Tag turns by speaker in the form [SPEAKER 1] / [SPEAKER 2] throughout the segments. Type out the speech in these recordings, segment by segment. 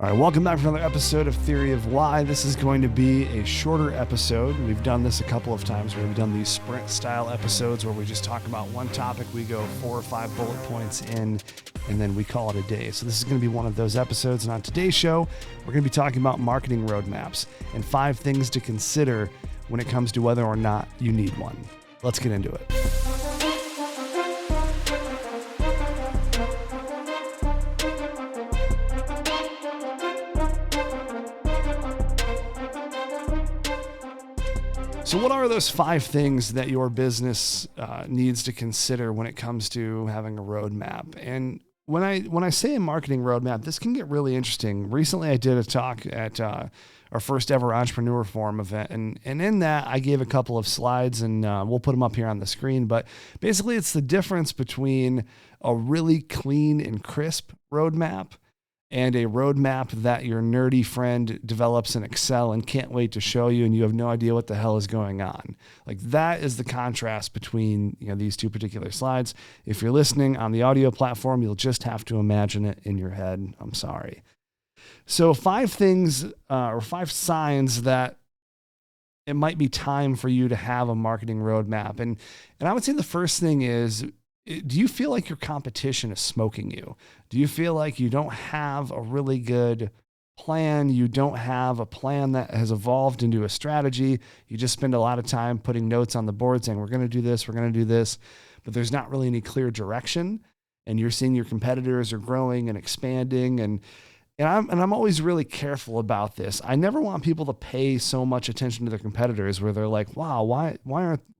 [SPEAKER 1] All right, welcome back for another episode of Theory of Why. This is going to be a shorter episode. We've done this a couple of times where we've done these sprint style episodes where we just talk about one topic, we go 4 or 5 bullet points in, and then we call it a day. So this is going to be one of those episodes. And on today's show, we're going to be talking about marketing roadmaps and 5 things to consider when it comes to whether or not you need one. Let's get into it. So what are those 5 things that your business needs to consider when it comes to having a roadmap? And when I say a marketing roadmap, this can get really interesting. Recently, I did a talk at our first ever Entrepreneur Forum event, and in that, I gave a couple of slides, and we'll put them up here on the screen. But basically, it's the difference between a really clean and crisp roadmap and a roadmap that your nerdy friend develops in Excel and can't wait to show you, and you have no idea what the hell is going on. Like, that is the contrast between these 2 particular slides. If you're listening on the audio platform, you'll just have to imagine it in your head. I'm sorry. So 5 things or 5 signs that it might be time for you to have a marketing roadmap. And I would say the first thing is, do you feel like your competition is smoking you? Do you feel like you don't have a really good plan? You don't have a plan that has evolved into a strategy. You just spend a lot of time putting notes on the board saying, we're going to do this, but there's not really any clear direction. And you're seeing your competitors are growing and expanding. And I'm always really careful about this. I never want people to pay so much attention to their competitors where they're like, wow, why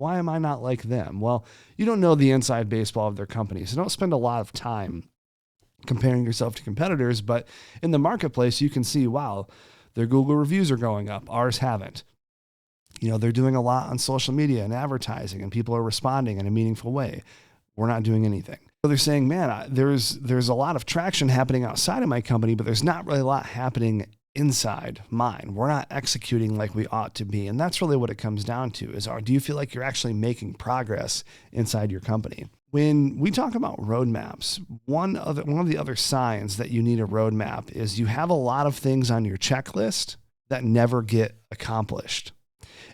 [SPEAKER 1] am I not like them? Well, you don't know the inside baseball of their company. So don't spend a lot of time comparing yourself to competitors. But in the marketplace, you can see, wow, their Google reviews are going up. Ours haven't. They're doing a lot on social media and advertising, and people are responding in a meaningful way. We're not doing anything. So they're saying, man, there's a lot of traction happening outside of my company, but there's not really a lot happening inside mine. We're not executing like we ought to be. And that's really what it comes down to is, do you feel like you're actually making progress inside your company? When we talk about roadmaps, one of the other signs that you need a roadmap is you have a lot of things on your checklist that never get accomplished.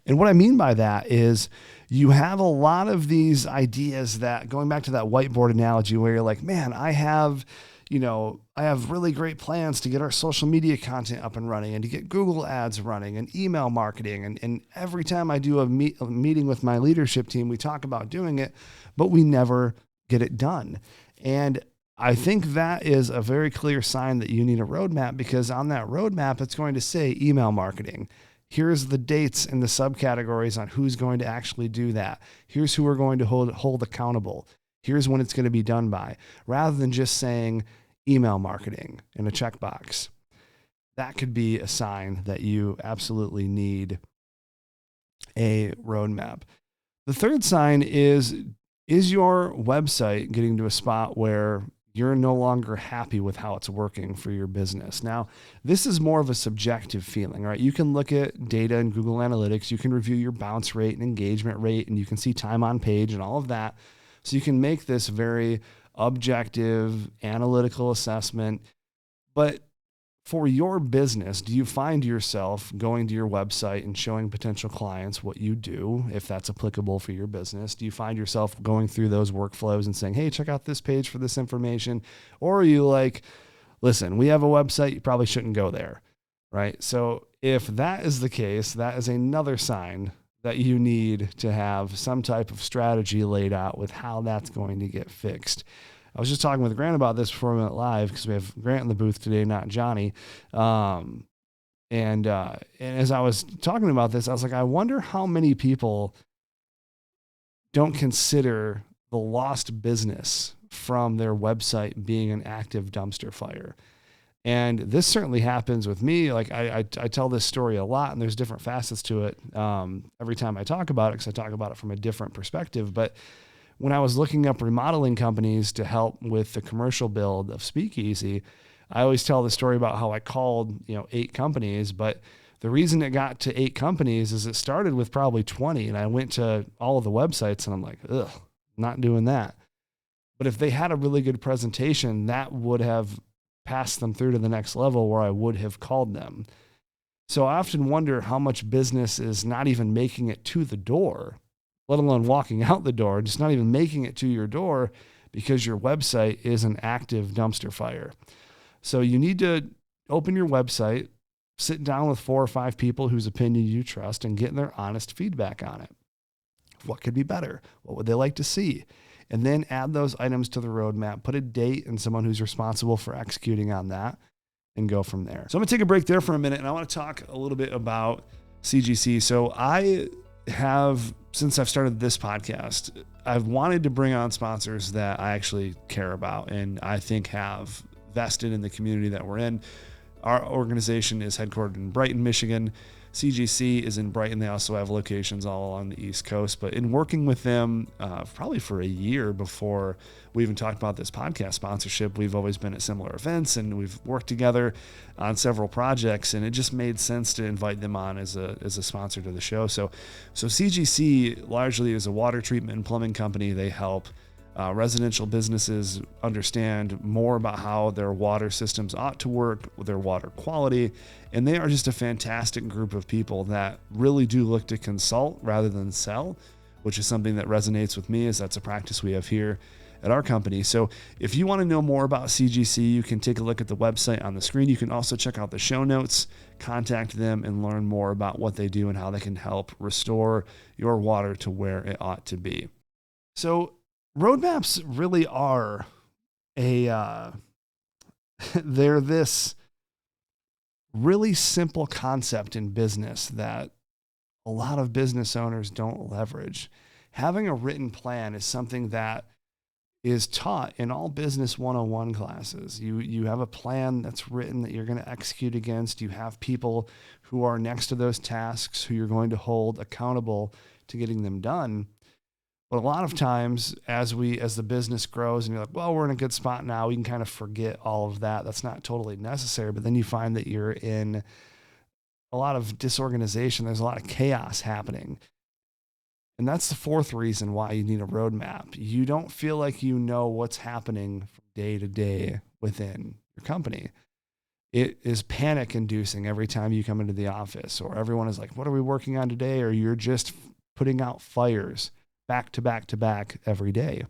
[SPEAKER 1] And what I mean by that is you have a lot of these ideas that, going back to that whiteboard analogy where you're like, man, I have really great plans to get our social media content up and running and to get Google ads running and email marketing. And every time I do a meeting with my leadership team, we talk about doing it, but we never get it done. And I think that is a very clear sign that you need a roadmap, because on that roadmap, it's going to say email marketing. Here's the dates and the subcategories on who's going to actually do that. Here's who we're going to hold accountable. Here's when it's going to be done by, rather than just saying email marketing in a checkbox. That could be a sign that you absolutely need a roadmap. The third sign is your website getting to a spot where you're no longer happy with how it's working for your business? Now, this is more of a subjective feeling, right? You can look at data in Google Analytics, you can review your bounce rate and engagement rate, and you can see time on page and all of that. So you can make this very objective, analytical assessment. But for your business, do you find yourself going to your website and showing potential clients what you do, if that's applicable for your business? Do you find yourself going through those workflows and saying, hey, check out this page for this information? Or are you like, listen, we have a website, you probably shouldn't go there, right? So if that is the case, that is another sign that you need to have some type of strategy laid out with how that's going to get fixed. I was just talking with Grant about this before we went live, because we have Grant in the booth today, not Johnny. And as I was talking about this, I was like, I wonder how many people don't consider the lost business from their website being an active dumpster fire. And this certainly happens with me. Like I tell this story a lot, and there's different facets to it every time I talk about it, because I talk about it from a different perspective. But when I was looking up remodeling companies to help with the commercial build of Speakeasy, I always tell the story about how I called 8 companies, but the reason it got to 8 companies is it started with probably 20, and I went to all of the websites and I'm like, ugh, not doing that. But if they had a really good presentation, that would have pass them through to the next level where I would have called them. So I often wonder how much business is not even making it to the door, let alone walking out the door, just not even making it to your door because your website is an active dumpster fire. So you need to open your website, sit down with 4 or 5 people whose opinion you trust and get their honest feedback on it. What could be better? What would they like to see? And then add those items to the roadmap, put a date and someone who's responsible for executing on that, and go from there. So I'm gonna take a break there for a minute, and I wanna talk a little bit about CGC. So I have, since I've started this podcast, I've wanted to bring on sponsors that I actually care about and I think have vested in the community that we're in. Our organization is headquartered in Brighton, Michigan. CGC is in Brighton. They also have locations all along the East Coast. But in working with them probably for a year before we even talked about this podcast sponsorship, we've always been at similar events and we've worked together on several projects, and it just made sense to invite them on as a sponsor to the show. So CGC largely is a water treatment and plumbing company. They help residential businesses understand more about how their water systems ought to work, with their water quality, and they are just a fantastic group of people that really do look to consult rather than sell, which is something that resonates with me, as that's a practice we have here at our company. So if you want to know more about CGC, you can take a look at the website on the screen. You can also check out the show notes, contact them, and learn more about what they do and how they can help restore your water to where it ought to be. So roadmaps really are they're this really simple concept in business that a lot of business owners don't leverage. Having a written plan is something that is taught in all business 101 classes. You have a plan that's written that you're going to execute against. You have people who are next to those tasks who you're going to hold accountable to getting them done. But a lot of times as the business grows and you're like, well, we're in a good spot now, we can kind of forget all of that. That's not totally necessary. But then you find that you're in a lot of disorganization. There's a lot of chaos happening. And that's the fourth reason why you need a roadmap. You don't feel like you know what's happening from day to day within your company. It is panic inducing every time you come into the office, or everyone is like, what are we working on today? Or you're just putting out fires back to back to back every day.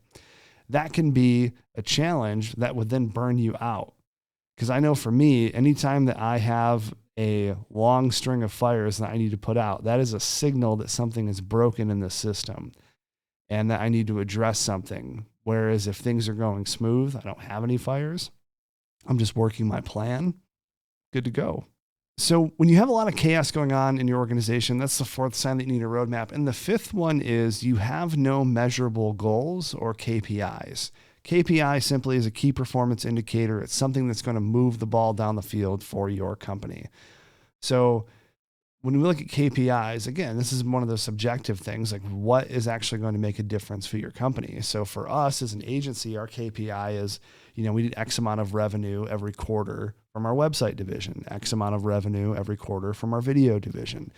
[SPEAKER 1] That can be a challenge that would then burn you out. Because I know for me, anytime that I have a long string of fires that I need to put out, that is a signal that something is broken in the system and that I need to address something. Whereas if things are going smooth, I don't have any fires, I'm just working my plan, good to go. So when you have a lot of chaos going on in your organization, that's the fourth sign that you need a roadmap. And the fifth one is you have no measurable goals or KPIs. KPI simply is a key performance indicator. It's something that's going to move the ball down the field for your company. So when we look at KPIs, again, this is one of those subjective things, like what is actually going to make a difference for your company. So for us as an agency, our KPI is, we need X amount of revenue every quarter from our website division, X amount of revenue every quarter from our video division.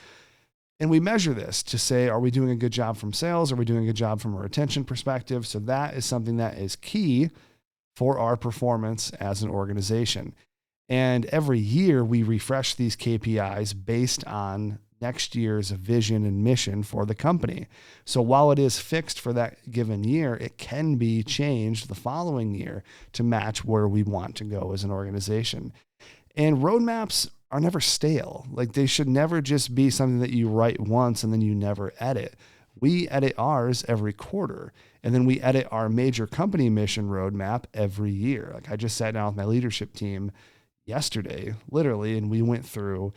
[SPEAKER 1] And we measure this to say, are we doing a good job from sales? Are we doing a good job from a retention perspective? So that is something that is key for our performance as an organization. And every year we refresh these KPIs based on next year's vision and mission for the company. So while it is fixed for that given year, it can be changed the following year to match where we want to go as an organization. And roadmaps are never stale. Like, they should never just be something that you write once and then you never edit. We edit ours every quarter, and then we edit our major company mission roadmap every year. Like, I just sat down with my leadership team yesterday, literally, and we went through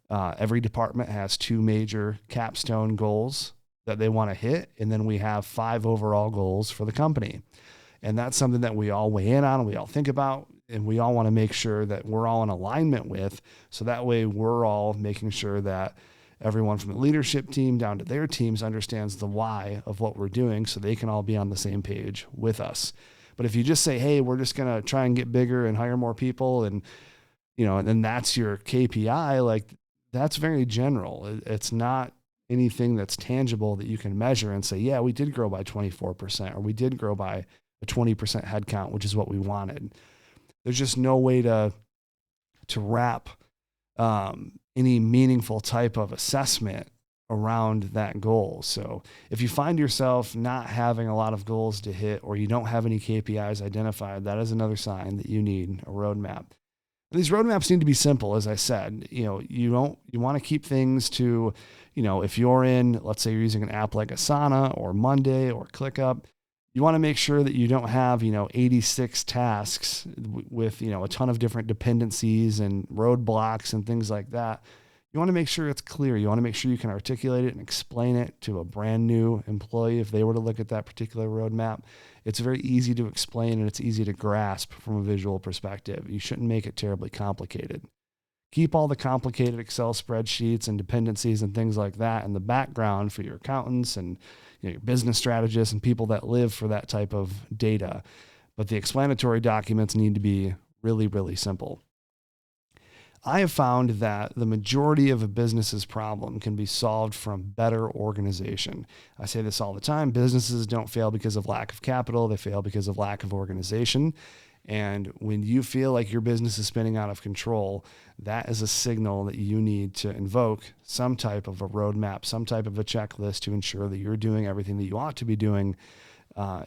[SPEAKER 1] every department has 2 major capstone goals that they want to hit, and then we have 5 overall goals for the company. And that's something that we all weigh in on and we all think about, and we all want to make sure that we're all in alignment with, so that way we're all making sure that everyone from the leadership team down to their teams understands the why of what we're doing, so they can all be on the same page with us. But if you just say, hey, we're just going to try and get bigger and hire more people, and and then that's your KPI, like, that's very general. It's not anything that's tangible that you can measure and say, yeah, we did grow by 24%, or we did grow by a 20% headcount, which is what we wanted. there's just no way to wrap any meaningful type of assessment around that goal. So if you find yourself not having a lot of goals to hit, or you don't have any KPIs identified, that is another sign that you need a roadmap. These roadmaps need to be simple. As I said, you want to keep things to, if you're in, let's say you're using an app like Asana or Monday or ClickUp, you want to make sure that you don't have, 86 tasks with, a ton of different dependencies and roadblocks and things like that. You want to make sure it's clear. You want to make sure you can articulate it and explain it to a brand new employee. If they were to look at that particular roadmap, it's very easy to explain and it's easy to grasp from a visual perspective. You shouldn't make it terribly complicated. Keep all the complicated Excel spreadsheets and dependencies and things like that in the background for your accountants and your business strategists and people that live for that type of data. But the explanatory documents need to be really, really simple. I have found that the majority of a business's problem can be solved from better organization. I say this all the time. Businesses don't fail because of lack of capital. They fail because of lack of organization. And when you feel like your business is spinning out of control, that is a signal that you need to invoke some type of a roadmap, some type of a checklist to ensure that you're doing everything that you ought to be doing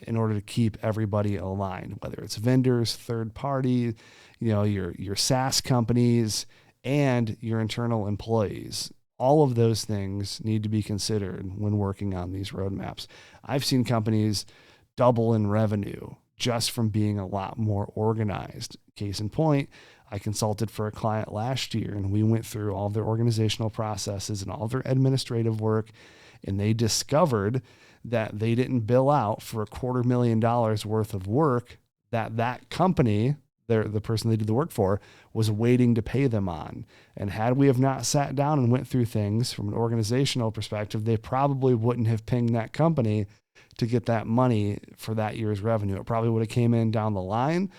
[SPEAKER 1] in order to keep everybody aligned, whether it's vendors, third party, your SaaS companies, and your internal employees. All of those things need to be considered when working on these roadmaps. I've seen companies double in revenue just from being a lot more organized. Case in point, I consulted for a client last year, and we went through all of their organizational processes and all of their administrative work, and they discovered that they didn't bill out for $250,000 worth of work that company, the person they did the work for, was waiting to pay them on. And had we have not sat down and went through things from an organizational perspective, they probably wouldn't have pinged that company to get that money for that year's revenue. It probably would have came in down the line,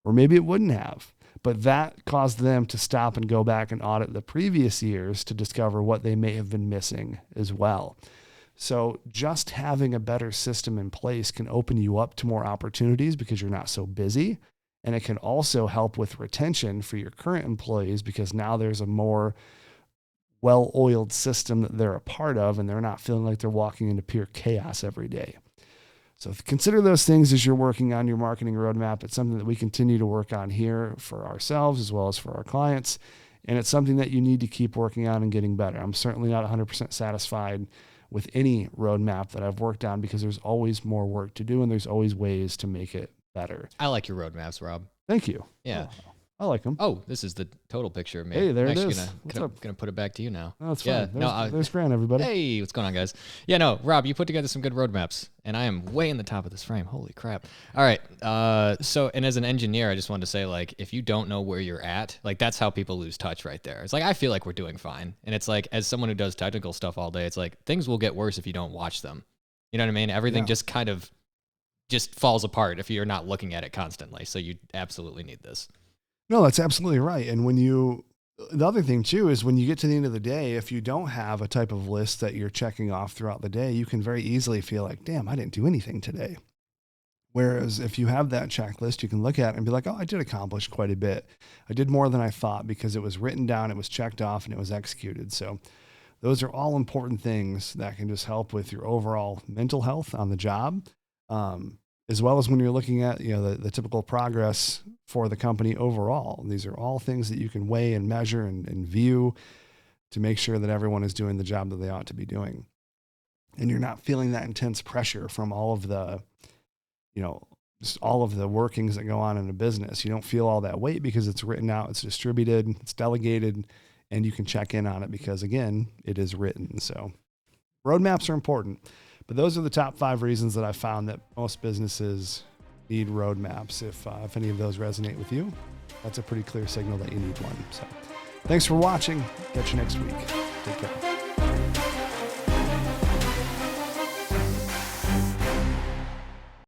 [SPEAKER 1] or maybe it wouldn't have. But that caused them to stop and go back and audit the previous years to discover what they may have been missing as well. So just having a better system in place can open you up to more opportunities because you're not so busy. And it can also help with retention for your current employees because now there's a more well-oiled system that they're a part of, and they're not feeling like they're walking into pure chaos every day. So consider those things as you're working on your marketing roadmap. It's something that we continue to work on here for ourselves as well as for our clients. And it's something that you need to keep working on and getting better. I'm certainly not 100% satisfied with any roadmap that I've worked on because there's always more work to do and there's always ways to make it better.
[SPEAKER 2] I like your roadmaps, Rob.
[SPEAKER 1] Thank you.
[SPEAKER 2] Yeah.
[SPEAKER 1] Oh, I like them.
[SPEAKER 2] Oh, this is the total picture of me.
[SPEAKER 1] Hey, there
[SPEAKER 2] I'm
[SPEAKER 1] it
[SPEAKER 2] actually
[SPEAKER 1] is.
[SPEAKER 2] Gonna put it back to you now.
[SPEAKER 1] No, it's
[SPEAKER 2] yeah,
[SPEAKER 1] fine. There's Grant, everybody.
[SPEAKER 2] Hey, what's going on, guys? Yeah, no, Rob, you put together some good roadmaps, and I am way in the top of this frame. Holy crap. All right. So, and as an engineer, I just wanted to say, like, if you don't know where you're at, like, that's how people lose touch right there. It's like, I feel like we're doing fine. And it's like, as someone who does technical stuff all day, it's like, things will get worse if you don't watch them. You know what I mean? Everything just kind of just falls apart if you're not looking at it constantly. So you absolutely need this.
[SPEAKER 1] No, that's absolutely right. And the other thing too, is when you get to the end of the day, if you don't have a type of list that you're checking off throughout the day, you can very easily feel like, damn, I didn't do anything today. Whereas if you have that checklist, you can look at it and be like, oh, I did accomplish quite a bit. I did more than I thought because it was written down, it was checked off, and it was executed. So those are all important things that can just help with your overall mental health on the job. As well as when you're looking at, the typical progress for the company overall. These are all things that you can weigh and measure and view to make sure that everyone is doing the job that they ought to be doing. And you're not feeling that intense pressure from all of the, just all of the workings that go on in a business. You don't feel all that weight because it's written out, it's distributed, it's delegated, and you can check in on it because, again, it is written. So roadmaps are important. But those are the top 5 reasons that I found that most businesses need roadmaps. If any of those resonate with you, that's a pretty clear signal that you need one. So thanks for watching. Catch you next week. Take care.